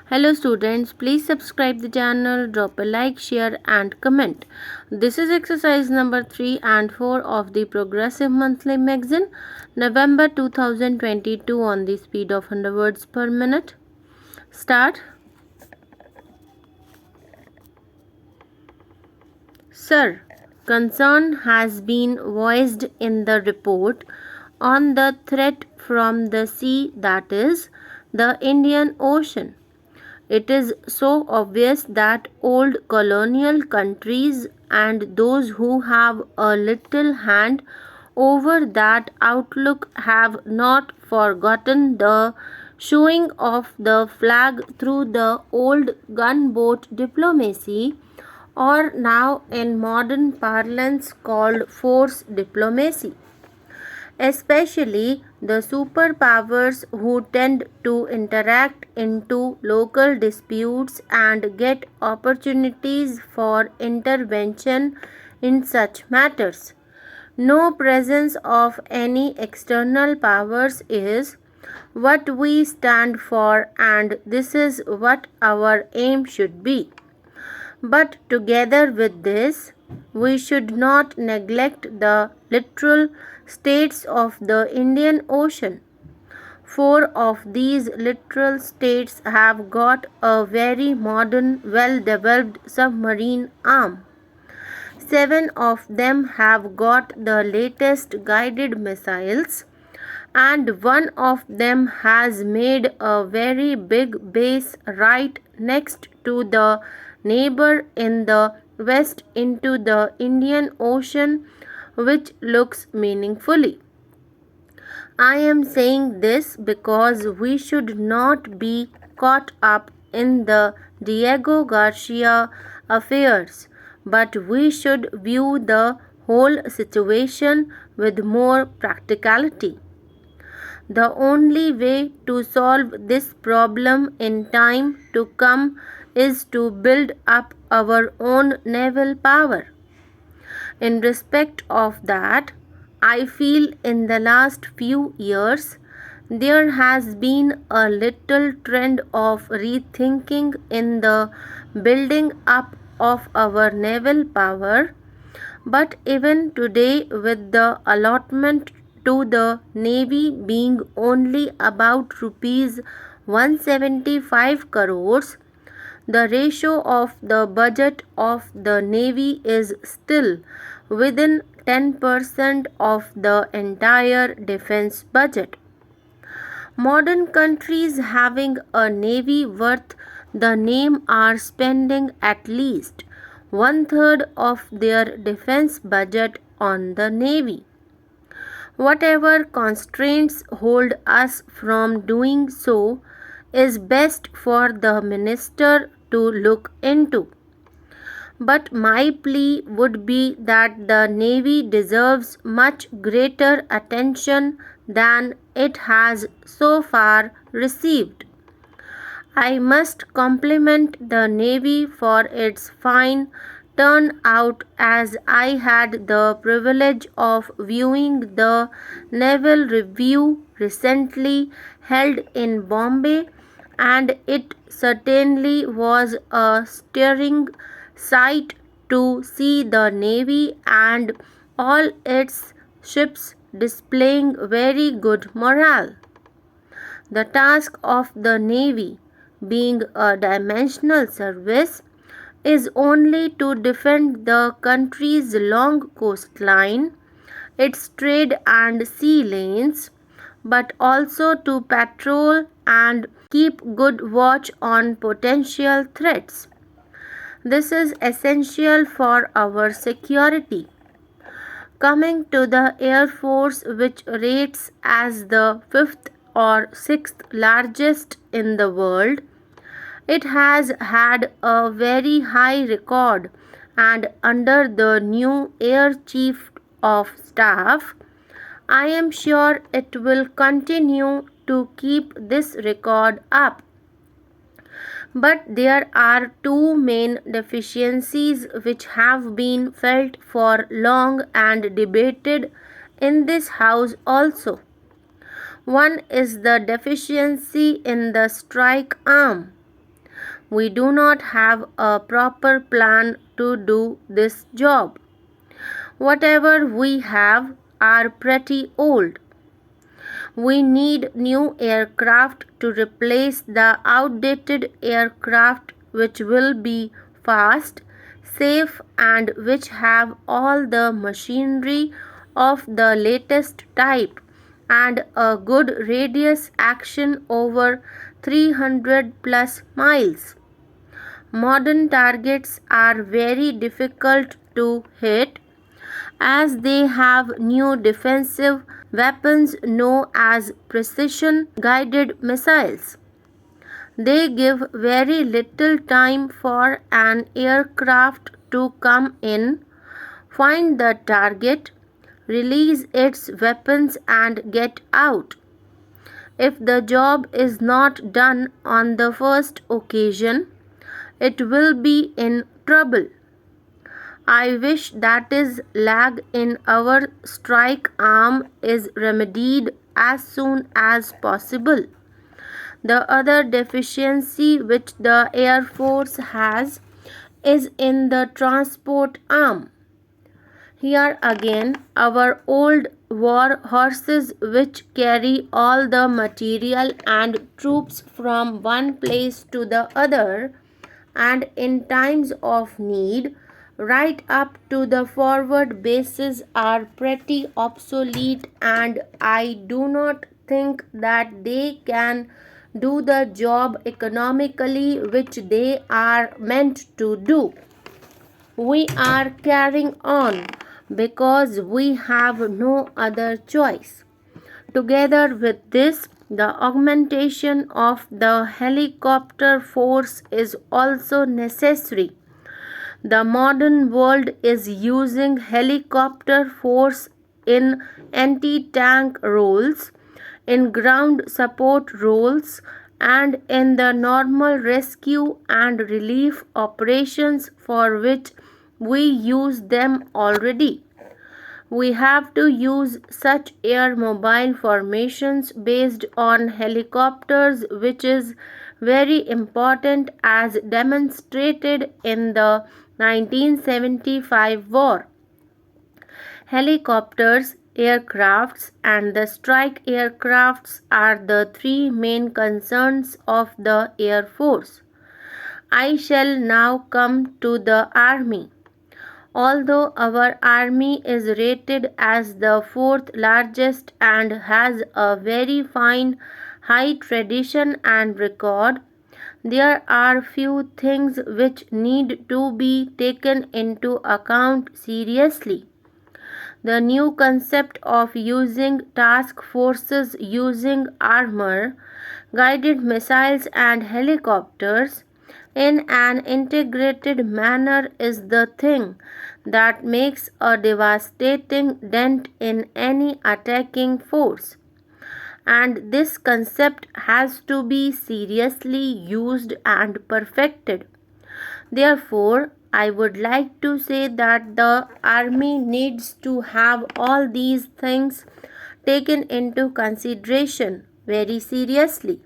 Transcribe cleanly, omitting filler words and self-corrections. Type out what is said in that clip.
Hello students, please subscribe the channel, drop a like, share and comment. This is exercise number 3 and 4 of the Progressive Monthly Magazine, November 2022 on the speed of 100 words per minute. Start. Sir, concern has been voiced in the report on the threat from the sea, that is, the Indian Ocean. It is so obvious that old colonial countries and those who have a little hand over that outlook have not forgotten the showing of the flag through the old gunboat diplomacy, or now in modern parlance called force diplomacy. Especially the superpowers who tend to interact into local disputes and get opportunities for intervention in such matters. No presence of any external powers is what we stand for, and this is what our aim should be. But together with this, we should not neglect the literal states of the Indian Ocean. 4 of these littoral states have got a very modern, well-developed submarine arm. 7 of them have got the latest guided missiles, and one of them has made a very big base right next to the neighbor in the west into the Indian Ocean, which looks meaningfully. I am saying this because we should not be caught up in the Diego Garcia affairs, but we should view the whole situation with more practicality. The only way to solve this problem in time to come is to build up our own naval power. In respect of that, I feel in the last few years there has been a little trend of rethinking in the building up of our naval power. But even today, with the allotment to the Navy being only about rupees 175 crores, the ratio of the budget of the Navy is still within 10% of the entire defense budget. Modern countries having a navy worth the name are spending at least 1/3 of their defense budget on the navy. Whatever constraints hold us from doing so is best for the minister to look into. But my plea would be that the Navy deserves much greater attention than it has so far received. I must compliment the Navy for its fine turnout, as I had the privilege of viewing the Naval Review recently held in Bombay, and it certainly was a stirring sight to see the Navy and all its ships displaying very good morale. The task of the Navy, being a dimensional service, is only to defend the country's long coastline, its trade and sea lanes, but also to patrol and keep good watch on potential threats. This is essential for our security. Coming to the Air Force, which rates as the 5th or 6th largest in the world, it has had a very high record, and under the new Air Chief of Staff, I am sure it will continue to keep this record up. But there are two main deficiencies which have been felt for long and debated in this house also. One is the deficiency in the strike arm. We do not have a proper plan to do this job. Whatever we have are pretty old. We need new aircraft to replace the outdated aircraft which will be fast, safe, and which have all the machinery of the latest type and a good radius action over 300 plus miles. Modern targets are very difficult to hit as they have new defensive weapons known as precision guided missiles. They give very little time for an aircraft to come in, find the target, release its weapons, and get out. If the job is not done on the first occasion, it will be in trouble. I wish that is lag in our strike arm is remedied as soon as possible. The other deficiency which the Air Force has is in the transport arm. Here again, our old war horses, which carry all the material and troops from one place to the other, and in times of need, right up to the forward bases, are pretty obsolete, and I do not think that they can do the job economically which they are meant to do. We are carrying on because we have no other choice. Together with this, the augmentation of the helicopter force is also necessary. The modern world is using helicopter force in anti-tank roles, in ground support roles, and in the normal rescue and relief operations for which we use them already. We have to use such air mobile formations based on helicopters, which is very important as demonstrated in the 1975 war. Helicopters, aircrafts, and the strike aircrafts are the three main concerns of the Air Force. I shall now come to the Army. Although our army is rated as the fourth largest and has a very fine high tradition and record, there are few things which need to be taken into account seriously. The new concept of using task forces using armor, guided missiles, and helicopters in an integrated manner is the thing that makes a devastating dent in any attacking force. And this concept has to be seriously used and perfected. Therefore, I would like to say that the army needs to have all these things taken into consideration very seriously.